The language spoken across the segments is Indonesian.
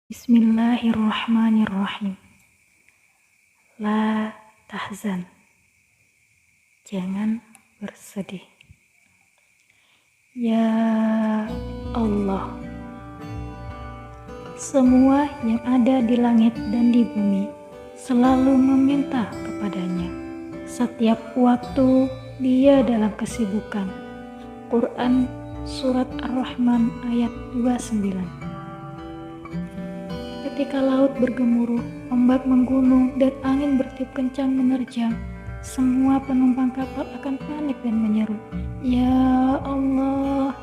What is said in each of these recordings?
Bismillahirrahmanirrahim. La tahzan. Jangan bersedih. Ya Allah, semua yang ada di langit dan di bumi selalu meminta kepadanya. Setiap waktu dia dalam kesibukan. Quran Surat Ar-Rahman ayat 29. Ketika laut bergemuruh, ombak menggunung, dan angin bertiup kencang menerjang, semua penumpang kapal akan panik dan menyeru, "Ya Allah!"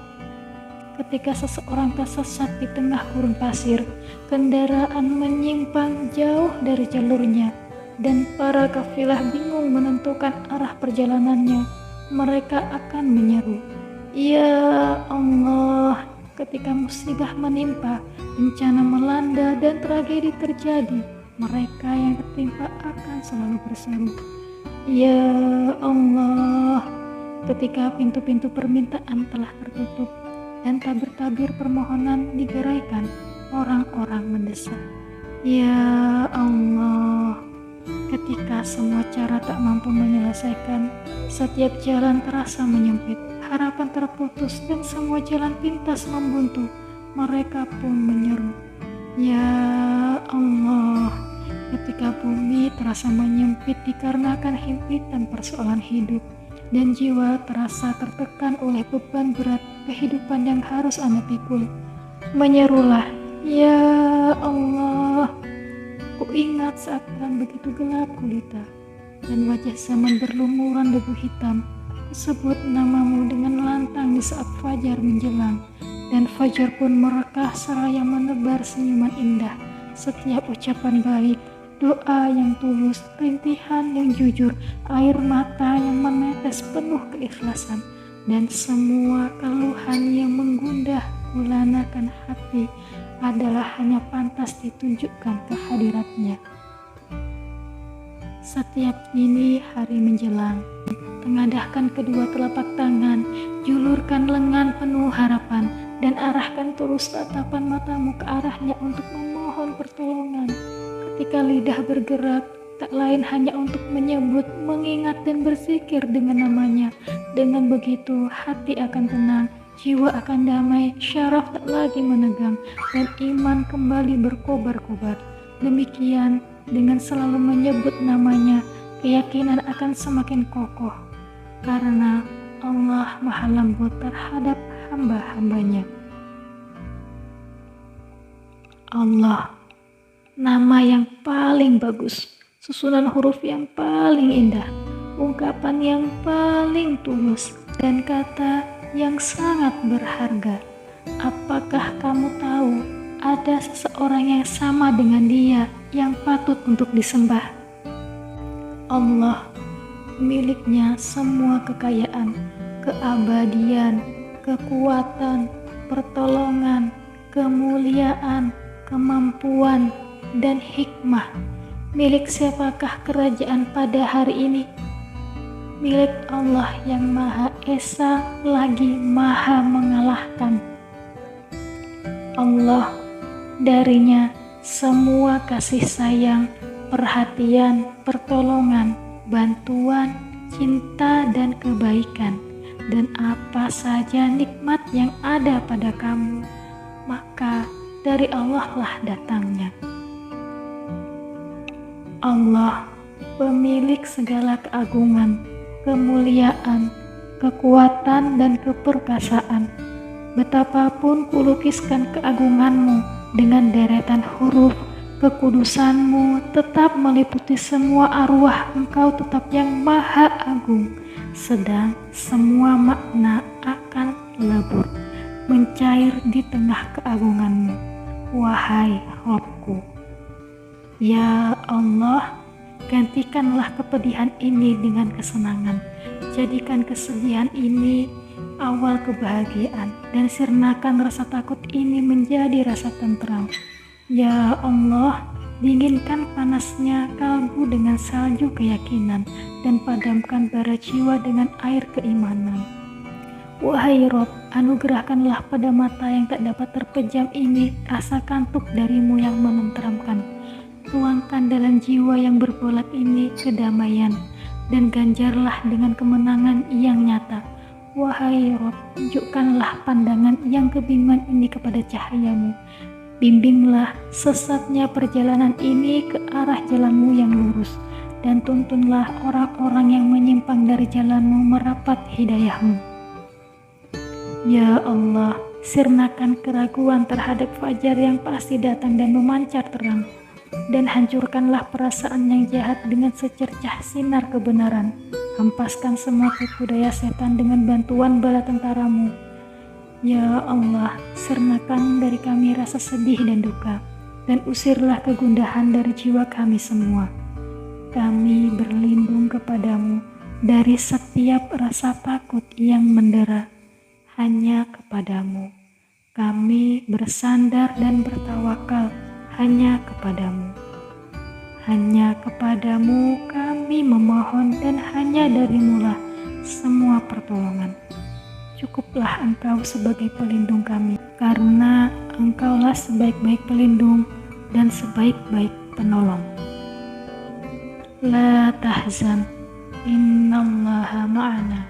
Ketika seseorang tersesat di tengah gurun pasir, kendaraan menyimpang jauh dari jalurnya, dan para kafilah bingung menentukan arah perjalanannya, mereka akan menyeru, "Ya Allah!" Ketika musibah menimpa, bencana melanda, dan tragedi terjadi, mereka yang tertimpa akan selalu berseru, "Ya Allah!" Ketika pintu-pintu permintaan telah tertutup dan tabir-tabir permohonan digeraikan, orang-orang mendesak, "Ya Allah!" Ketika semua cara tak mampu menyelesaikan, setiap jalan terasa menyempit, harapan terputus, dan semua jalan pintas membuntu, mereka pun menyeru, "Ya Allah!" Ketika bumi terasa menyempit dikarenakan himpitan persoalan hidup, dan jiwa terasa tertekan oleh beban berat kehidupan yang harus Anda pikul, menyerulah, "Ya Allah!" Ku ingat saat terang begitu gelap gulita, dan wajah zaman berlumuran debu hitam. Sebut namamu dengan lantang di saat fajar menjelang, dan fajar pun merekah seraya menebar senyuman indah. Setiap ucapan baik, doa yang tulus, rintihan yang jujur, air mata yang menetes penuh keikhlasan, dan semua keluhan yang menggundah gulanakan hati adalah hanya pantas ditunjukkan kehadiratnya. Setiap dini hari menjelang, tengadahkan kedua telapak tangan, julurkan lengan penuh harapan, dan arahkan terus tatapan matamu ke arahnya untuk memohon pertolongan. Ketika lidah bergerak, tak lain hanya untuk menyebut, mengingat, dan berzikir dengan namanya. Dengan begitu, hati akan tenang, jiwa akan damai, syaraf tak lagi menegang, dan iman kembali berkobar-kobar. Demikian, dengan selalu menyebut namanya, keyakinan akan semakin kokoh, karena Allah Maha Lembut terhadap hamba-hambanya. Allah, nama yang paling bagus, susunan huruf yang paling indah, ungkapan yang paling tulus, dan kata yang sangat berharga. Apakah kamu tahu ada seseorang yang sama dengan Dia yang patut untuk disembah? Allah, miliknya semua kekayaan, keabadian, kekuatan, pertolongan, kemuliaan, kemampuan, dan hikmah. Milik siapakah kerajaan pada hari ini? Milik Allah yang Maha Esa lagi Maha Mengalahkan. Allah, darinya semua kasih sayang, perhatian, pertolongan, bantuan, cinta, dan kebaikan, dan apa saja nikmat yang ada pada kamu, maka dari Allah lah datangnya. Allah, pemilik segala keagungan, kemuliaan, kekuatan, dan keperkasaan. Betapapun kulukiskan keagunganmu dengan deretan huruf, kekudusanmu tetap meliputi semua arwah. Engkau tetap yang maha agung, sedang semua makna akan lebur, mencair di tengah keagunganmu, wahai Rabbku. Ya Allah, gantikanlah kepedihan ini dengan kesenangan, jadikan kesedihan ini awal kebahagiaan, dan sirnakan rasa takut ini menjadi rasa tentram. Ya Allah, dinginkan panasnya kalbu dengan salju keyakinan, dan padamkan bara jiwa dengan air keimanan. Wahai Rob, anugerahkanlah pada mata yang tak dapat terpejam ini rasa kantuk darimu yang menenteramkan. Tuangkan dalam jiwa yang bergolak ini kedamaian, dan ganjarlah dengan kemenangan yang nyata. Wahai Rob, tunjukkanlah pandangan yang kebingungan ini kepada cahayamu. Bimbinglah sesatnya perjalanan ini ke arah jalanmu yang lurus, dan tuntunlah orang-orang yang menyimpang dari jalanmu merapat hidayahmu. Ya Allah, sirnakan keraguan terhadap fajar yang pasti datang dan memancar terang, dan hancurkanlah perasaan yang jahat dengan secercah sinar kebenaran. Hempaskan semua tipu daya setan dengan bantuan bala tentaramu. Ya Allah, sirnakan dari kami rasa sedih dan duka, dan usirlah kegundahan dari jiwa kami semua. Kami berlindung kepadamu dari setiap rasa takut yang mendera. Hanya kepadamu kami bersandar dan bertawakal, hanya kepadamu. Hanya kepadamu kami memohon, dan hanya darimulah semua pertolongan. Cukuplah Engkau sebagai pelindung kami, karena Engkaulah sebaik-baik pelindung dan sebaik-baik penolong. La tahzan, innallaha ma'ana.